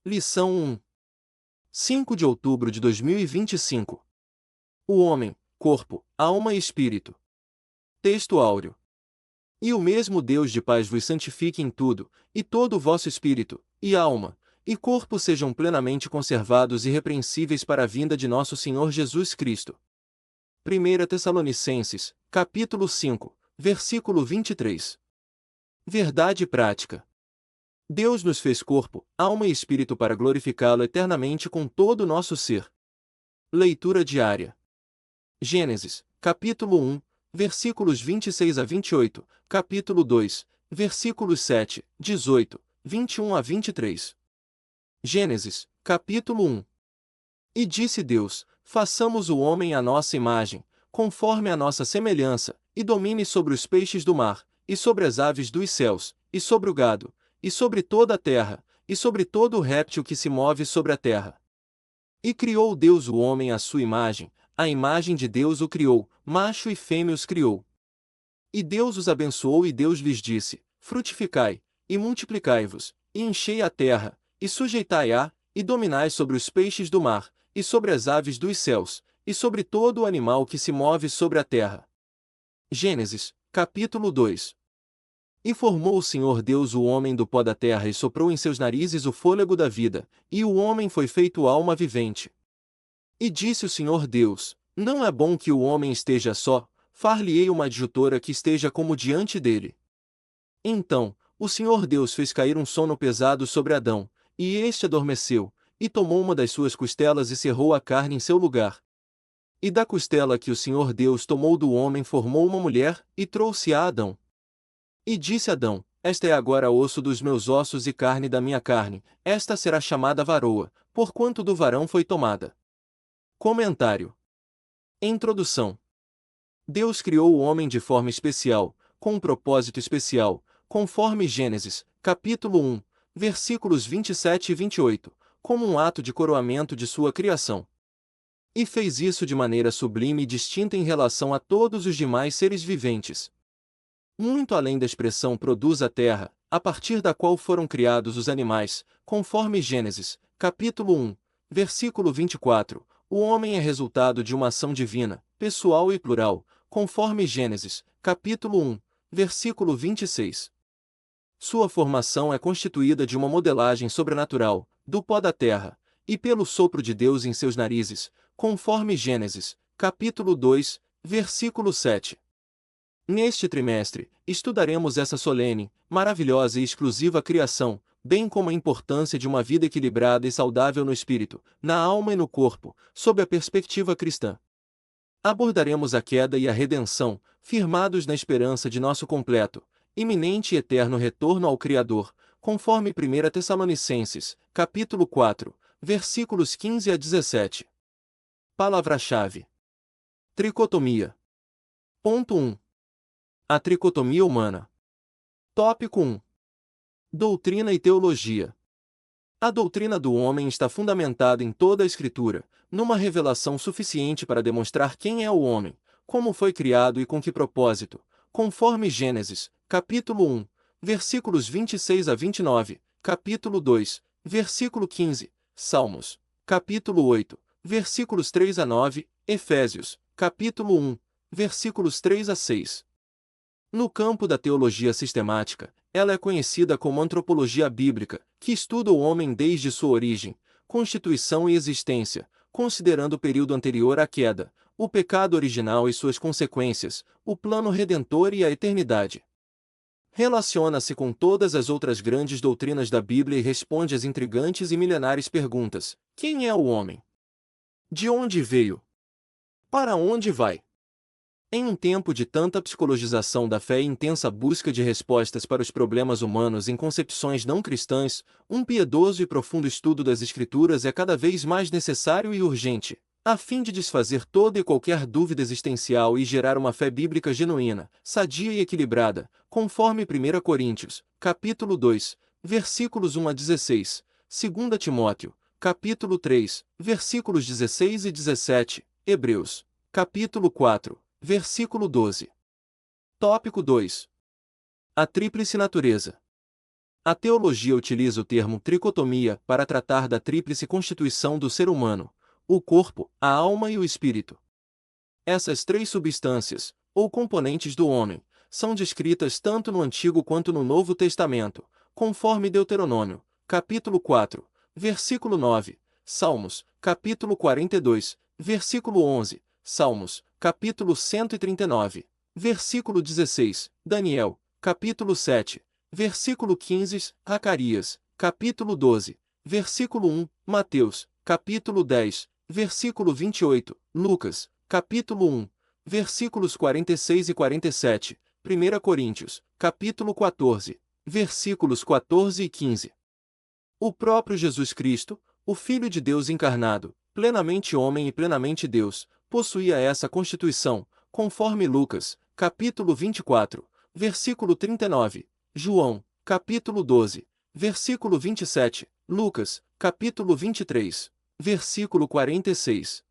Lição 1. 5 de outubro de 2025. O homem, corpo, alma e espírito. Texto áureo. E o mesmo Deus de paz vos santifique em tudo, e todo o vosso espírito, e alma, e corpo sejam plenamente conservados irrepreensíveis para a vinda de nosso Senhor Jesus Cristo. 1 Tessalonicenses, capítulo 5, versículo 23. Verdade prática. Deus nos fez corpo, alma e espírito para glorificá-lo eternamente com todo o nosso ser. Leitura diária. Gênesis, capítulo 1, versículos 26 a 28, capítulo 2, versículos 7, 18, 21 a 23. Gênesis, capítulo 1. E disse Deus: façamos o homem à nossa imagem, conforme a nossa semelhança, e domine sobre os peixes do mar, e sobre as aves dos céus, e sobre o gado, e sobre toda a terra, e sobre todo o réptil que se move sobre a terra. E criou Deus o homem à sua imagem, a imagem de Deus o criou, macho e fêmea os criou. E Deus os abençoou e Deus lhes disse: frutificai, e multiplicai-vos, e enchei a terra, e sujeitai-a, e dominai sobre os peixes do mar, e sobre as aves dos céus, e sobre todo o animal que se move sobre a terra. Gênesis, capítulo 2. E formou o Senhor Deus o homem do pó da terra e soprou em seus narizes o fôlego da vida, e o homem foi feito alma vivente. E disse o Senhor Deus: não é bom que o homem esteja só, far-lhe-ei uma adjutora que esteja como diante dele. Então, o Senhor Deus fez cair um sono pesado sobre Adão, e este adormeceu, e tomou uma das suas costelas e cerrou a carne em seu lugar. E da costela que o Senhor Deus tomou do homem formou uma mulher, e trouxe a Adão. E disse Adão: esta é agora osso dos meus ossos e carne da minha carne, esta será chamada varoa, porquanto do varão foi tomada. Comentário. Introdução. Deus criou o homem de forma especial, com um propósito especial, conforme Gênesis, capítulo 1, versículos 27 e 28, como um ato de coroamento de sua criação. E fez isso de maneira sublime e distinta em relação a todos os demais seres viventes. Muito além da expressão produz a terra, a partir da qual foram criados os animais, conforme Gênesis, capítulo 1, versículo 24, o homem é resultado de uma ação divina, pessoal e plural, conforme Gênesis, capítulo 1, versículo 26. Sua formação é constituída de uma modelagem sobrenatural, do pó da terra, e pelo sopro de Deus em seus narizes, conforme Gênesis, capítulo 2, versículo 7. Neste trimestre, estudaremos essa solene, maravilhosa e exclusiva criação, bem como a importância de uma vida equilibrada e saudável no espírito, na alma e no corpo, sob a perspectiva cristã. Abordaremos a queda e a redenção, firmados na esperança de nosso completo, iminente e eterno retorno ao Criador, conforme 1 Tessalonicenses, capítulo 4, versículos 15 a 17. Palavra-chave. Tricotomia. Ponto 1. A tricotomia humana. Tópico 1. Doutrina e teologia. A doutrina do homem está fundamentada em toda a Escritura, numa revelação suficiente para demonstrar quem é o homem, como foi criado e com que propósito, conforme Gênesis, capítulo 1, versículos 26 a 29, capítulo 2, versículo 15, Salmos, capítulo 8, versículos 3 a 9, Efésios, capítulo 1, versículos 3 a 6. No campo da teologia sistemática, ela é conhecida como antropologia bíblica, que estuda o homem desde sua origem, constituição e existência, considerando o período anterior à queda, o pecado original e suas consequências, o plano redentor e a eternidade. Relaciona-se com todas as outras grandes doutrinas da Bíblia e responde às intrigantes e milenares perguntas: quem é o homem? De onde veio? Para onde vai? Em um tempo de tanta psicologização da fé e intensa busca de respostas para os problemas humanos em concepções não cristãs, um piedoso e profundo estudo das Escrituras é cada vez mais necessário e urgente, a fim de desfazer toda e qualquer dúvida existencial e gerar uma fé bíblica genuína, sadia e equilibrada, conforme 1 Coríntios, capítulo 2, versículos 1 a 16, 2 Timóteo, capítulo 3, versículos 16 e 17, Hebreus, capítulo 4, versículo 12. Tópico 2. A tríplice natureza. A teologia utiliza o termo tricotomia para tratar da tríplice constituição do ser humano: o corpo, a alma e o espírito. Essas três substâncias, ou componentes do homem, são descritas tanto no Antigo quanto no Novo Testamento, conforme Deuteronômio, capítulo 4, versículo 9, Salmos, capítulo 42, versículo 11, Salmos, capítulo 139, versículo 16, Daniel, capítulo 7, versículo 15, Zacarias, capítulo 12, versículo 1, Mateus, capítulo 10, versículo 28, Lucas, capítulo 1, versículos 46 e 47, 1 Coríntios, capítulo 14, versículos 14 e 15. O próprio Jesus Cristo, o Filho de Deus encarnado, plenamente homem e plenamente Deus, possuía essa constituição, conforme Lucas, capítulo 24, versículo 39, João, capítulo 12, versículo 27, Lucas, capítulo 23, versículo 46.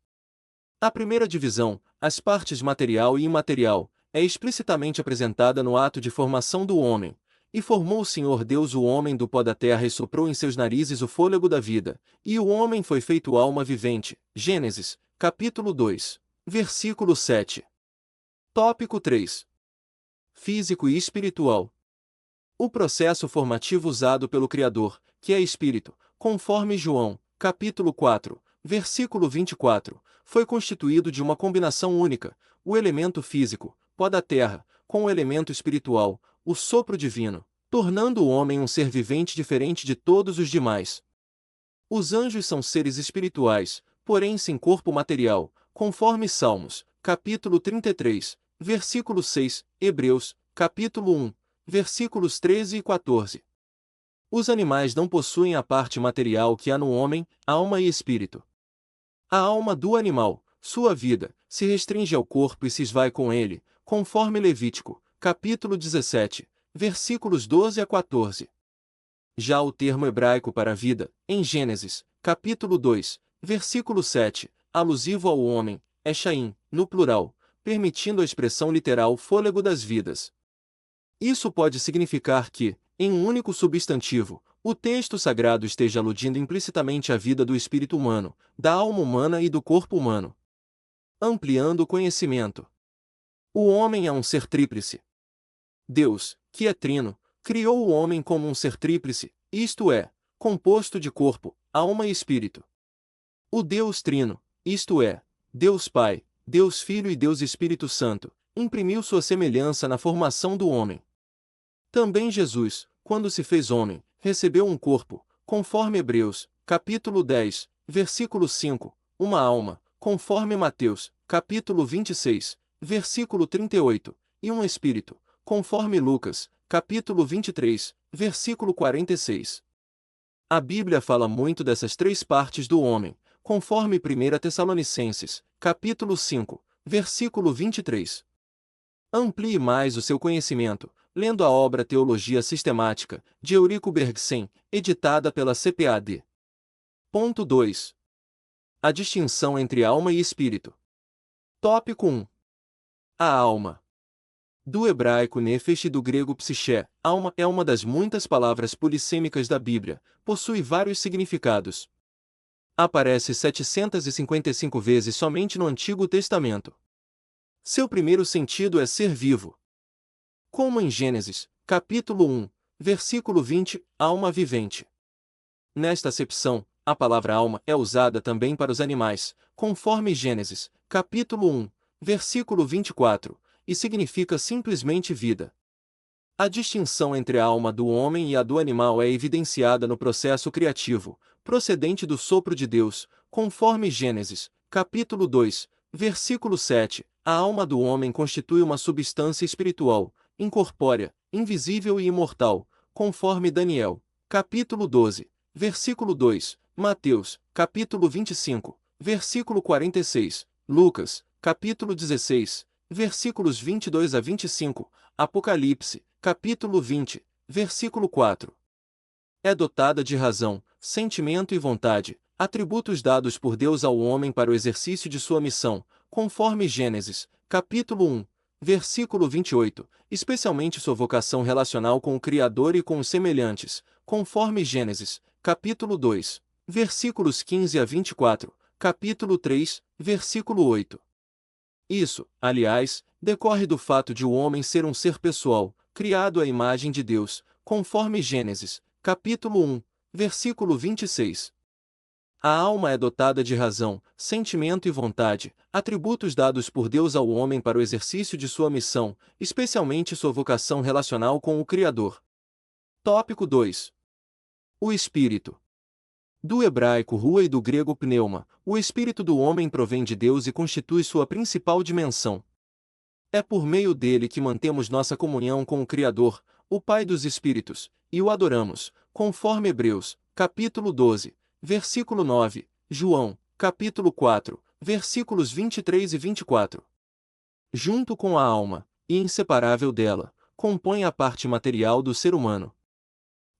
A primeira divisão, as partes material e imaterial, é explicitamente apresentada no ato de formação do homem. E formou o Senhor Deus o homem do pó da terra e soprou em seus narizes o fôlego da vida, e o homem foi feito alma vivente. Gênesis, capítulo 2, versículo 7. Tópico 3. Físico e espiritual. O processo formativo usado pelo Criador, que é espírito, conforme João, capítulo 4, versículo 24, foi constituído de uma combinação única: o elemento físico, pó da terra, com o elemento espiritual, o sopro divino, tornando o homem um ser vivente diferente de todos os demais. Os anjos são seres espirituais, porém sem corpo material, conforme Salmos, capítulo 33, versículo 6, Hebreus, capítulo 1, versículos 13 e 14. Os animais não possuem a parte material que há no homem, alma e espírito. A alma do animal, sua vida, se restringe ao corpo e se esvai com ele, conforme Levítico, capítulo 17, versículos 12 a 14. Já o termo hebraico para vida, em Gênesis, capítulo 2, versículo 7, alusivo ao homem, é Shaim, no plural, permitindo a expressão literal fôlego das vidas. Isso pode significar que, em um único substantivo, o texto sagrado esteja aludindo implicitamente à vida do espírito humano, da alma humana e do corpo humano. Ampliando o conhecimento. O homem é um ser tríplice. Deus, que é trino, criou o homem como um ser tríplice, isto é, composto de corpo, alma e espírito. O Deus trino, isto é, Deus Pai, Deus Filho e Deus Espírito Santo, imprimiu sua semelhança na formação do homem. Também Jesus, quando se fez homem, recebeu um corpo, conforme Hebreus, capítulo 10, versículo 5, uma alma, conforme Mateus, capítulo 26, versículo 38, e um espírito, conforme Lucas, capítulo 23, versículo 46. A Bíblia fala muito dessas três partes do homem, conforme 1 Tessalonicenses, capítulo 5, versículo 23. Amplie mais o seu conhecimento, lendo a obra Teologia Sistemática, de Eurico Bergsen, editada pela CPAD. Ponto 2. A distinção entre alma e espírito. Tópico 1. A alma. Do hebraico nefesh e do grego psiché, alma é uma das muitas palavras polissêmicas da Bíblia, possui vários significados. Aparece 755 vezes somente no Antigo Testamento. Seu primeiro sentido é ser vivo. Como em Gênesis, capítulo 1, versículo 20, alma vivente. Nesta acepção, a palavra alma é usada também para os animais, conforme Gênesis, capítulo 1, versículo 24, e significa simplesmente vida. A distinção entre a alma do homem e a do animal é evidenciada no processo criativo, procedente do sopro de Deus, conforme Gênesis, capítulo 2, versículo 7, a alma do homem constitui uma substância espiritual, incorpórea, invisível e imortal, conforme Daniel, capítulo 12, versículo 2, Mateus, capítulo 25, versículo 46, Lucas, capítulo 16, versículos 22 a 25, Apocalipse, capítulo 20, versículo 4. É dotada de razão, sentimento e vontade, atributos dados por Deus ao homem para o exercício de sua missão, conforme Gênesis, capítulo 1, versículo 28, especialmente sua vocação relacional com o Criador e com os semelhantes, conforme Gênesis, capítulo 2, versículos 15 a 24, capítulo 3, versículo 8. Isso, aliás, decorre do fato de o homem ser um ser pessoal, criado à imagem de Deus, conforme Gênesis, capítulo 1, versículo 26. A alma é dotada de razão, sentimento e vontade, atributos dados por Deus ao homem para o exercício de sua missão, especialmente sua vocação relacional com o Criador. Tópico 2. O Espírito. Do hebraico rua e do grego pneuma, o espírito do homem provém de Deus e constitui sua principal dimensão. É por meio dele que mantemos nossa comunhão com o Criador, o Pai dos Espíritos, e o adoramos, conforme Hebreus, capítulo 12, versículo 9, João, capítulo 4, versículos 23 e 24. Junto com a alma, e inseparável dela, compõe a parte material do ser humano.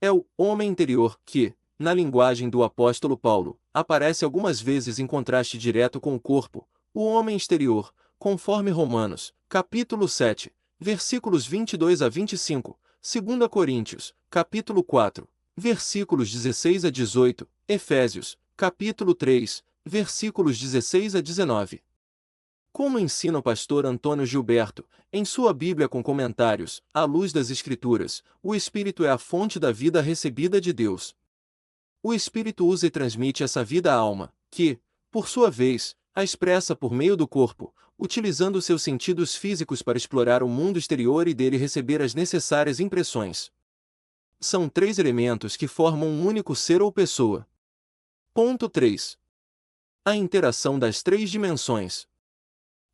É o homem interior que, na linguagem do apóstolo Paulo, aparece algumas vezes em contraste direto com o corpo, o homem exterior, conforme Romanos, capítulo 7, versículos 22 a 25, 2 Coríntios, capítulo 4, versículos 16 a 18, Efésios, capítulo 3, versículos 16 a 19. Como ensina o pastor Antônio Gilberto, em sua Bíblia com comentários, à luz das Escrituras, o Espírito é a fonte da vida recebida de Deus. O Espírito usa e transmite essa vida à alma, que, por sua vez, a expressa por meio do corpo, utilizando seus sentidos físicos para explorar o mundo exterior e dele receber as necessárias impressões. São três elementos que formam um único ser ou pessoa. Ponto 3. A interação das três dimensões.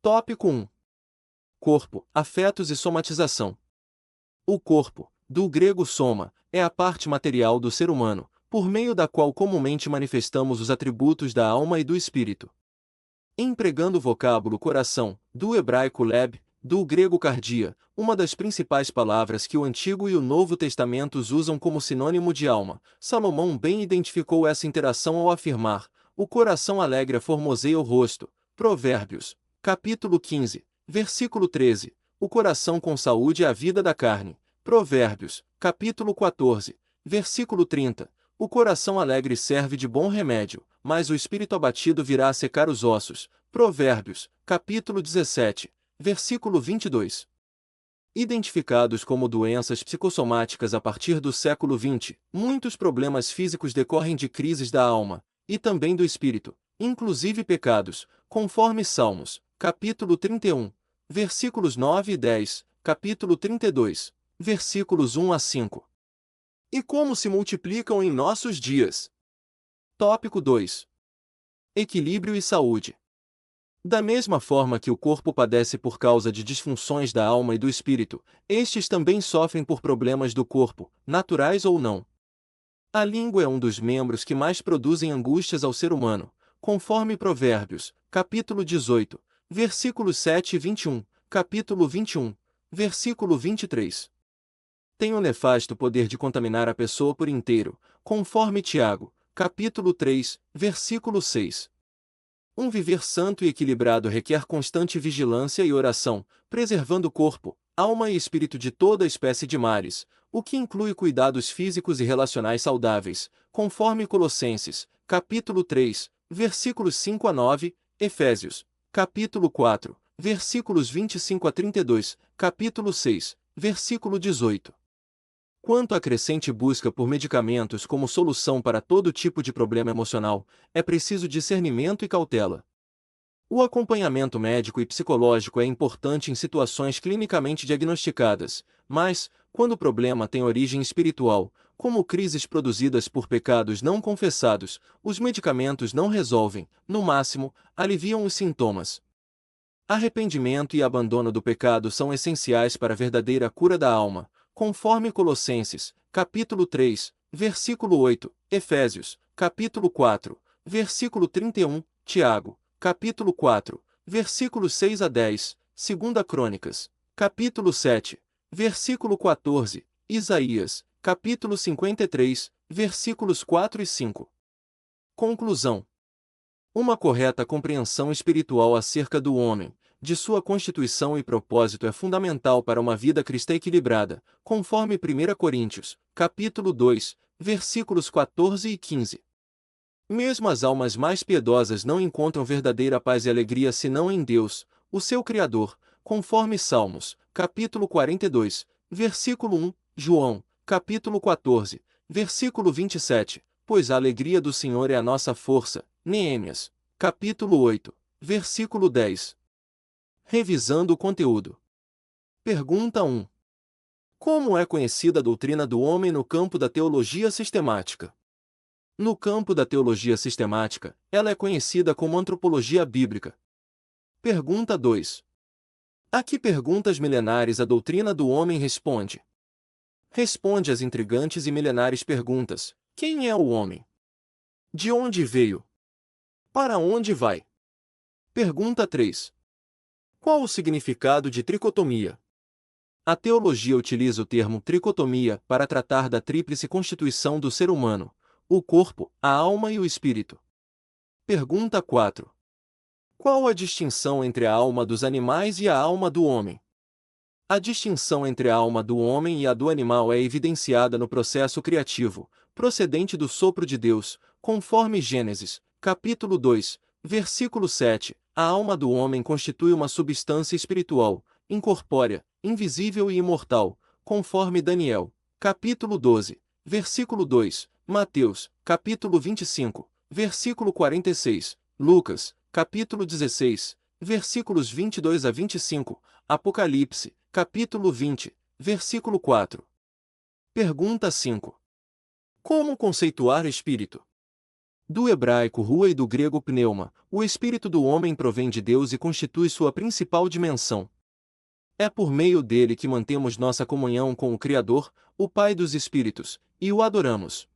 Tópico 1. Corpo, afetos e somatização. O corpo, do grego soma, é a parte material do ser humano, por meio da qual comumente manifestamos os atributos da alma e do espírito. Empregando o vocábulo coração, do hebraico leb, do grego cardia, uma das principais palavras que o Antigo e o Novo Testamentos usam como sinônimo de alma, Salomão bem identificou essa interação ao afirmar: o coração alegre formoseia o rosto. Provérbios, capítulo 15, versículo 13, o coração com saúde é a vida da carne. Provérbios, capítulo 14, versículo 30. O coração alegre serve de bom remédio, mas o espírito abatido virá a secar os ossos. Provérbios, capítulo 17, versículo 22. Identificados como doenças psicossomáticas a partir do século XX, muitos problemas físicos decorrem de crises da alma, e também do espírito, inclusive pecados, conforme Salmos, capítulo 31, versículos 9 e 10, capítulo 32, versículos 1 a 5. E como se multiplicam em nossos dias? Tópico 2. Equilíbrio e saúde. Da mesma forma que o corpo padece por causa de disfunções da alma e do espírito, estes também sofrem por problemas do corpo, naturais ou não. A língua é um dos membros que mais produzem angústias ao ser humano, conforme Provérbios, capítulo 18, versículos 7 e 21, capítulo 21, versículo 23. Tem o nefasto poder de contaminar a pessoa por inteiro, conforme Tiago, capítulo 3, versículo 6. Um viver santo e equilibrado requer constante vigilância e oração, preservando o corpo, alma e espírito de toda espécie de males, o que inclui cuidados físicos e relacionais saudáveis, conforme Colossenses, capítulo 3, versículos 5 a 9, Efésios, capítulo 4, versículos 25 a 32, capítulo 6, versículo 18. Quanto à crescente busca por medicamentos como solução para todo tipo de problema emocional, é preciso discernimento e cautela. O acompanhamento médico e psicológico é importante em situações clinicamente diagnosticadas, mas, quando o problema tem origem espiritual, como crises produzidas por pecados não confessados, os medicamentos não resolvem, no máximo, aliviam os sintomas. Arrependimento e abandono do pecado são essenciais para a verdadeira cura da alma, conforme Colossenses, capítulo 3, versículo 8, Efésios, capítulo 4, versículo 31, Tiago, capítulo 4, versículos 6 a 10, 2 Crônicas, capítulo 7, versículo 14, Isaías, capítulo 53, versículos 4 e 5. Conclusão. Uma correta compreensão espiritual acerca do homem, de sua constituição e propósito é fundamental para uma vida cristã equilibrada, conforme 1 Coríntios, capítulo 2, versículos 14 e 15. Mesmo as almas mais piedosas não encontram verdadeira paz e alegria senão em Deus, o seu Criador, conforme Salmos, capítulo 42, versículo 1, João, capítulo 14, versículo 27, pois a alegria do Senhor é a nossa força, Neemias, capítulo 8, versículo 10. Revisando o conteúdo. Pergunta 1. Como é conhecida a doutrina do homem no campo da teologia sistemática? No campo da teologia sistemática, ela é conhecida como antropologia bíblica. Pergunta 2. A que perguntas milenares a doutrina do homem responde? Responde às intrigantes e milenares perguntas: quem é o homem? De onde veio? Para onde vai? Pergunta 3. Qual o significado de tricotomia? A teologia utiliza o termo tricotomia para tratar da tríplice constituição do ser humano: o corpo, a alma e o espírito. Pergunta 4. Qual a distinção entre a alma dos animais e a alma do homem? A distinção entre a alma do homem e a do animal é evidenciada no processo criativo, procedente do sopro de Deus, conforme Gênesis, capítulo 2, versículo 7. A alma do homem constitui uma substância espiritual, incorpórea, invisível e imortal, conforme Daniel, capítulo 12, versículo 2, Mateus, capítulo 25, versículo 46, Lucas, capítulo 16, versículos 22 a 25, Apocalipse, capítulo 20, versículo 4. Pergunta 5. Como conceituar espírito? Do hebraico rua e do grego pneuma, o espírito do homem provém de Deus e constitui sua principal dimensão. É por meio dele que mantemos nossa comunhão com o Criador, o Pai dos Espíritos, e o adoramos.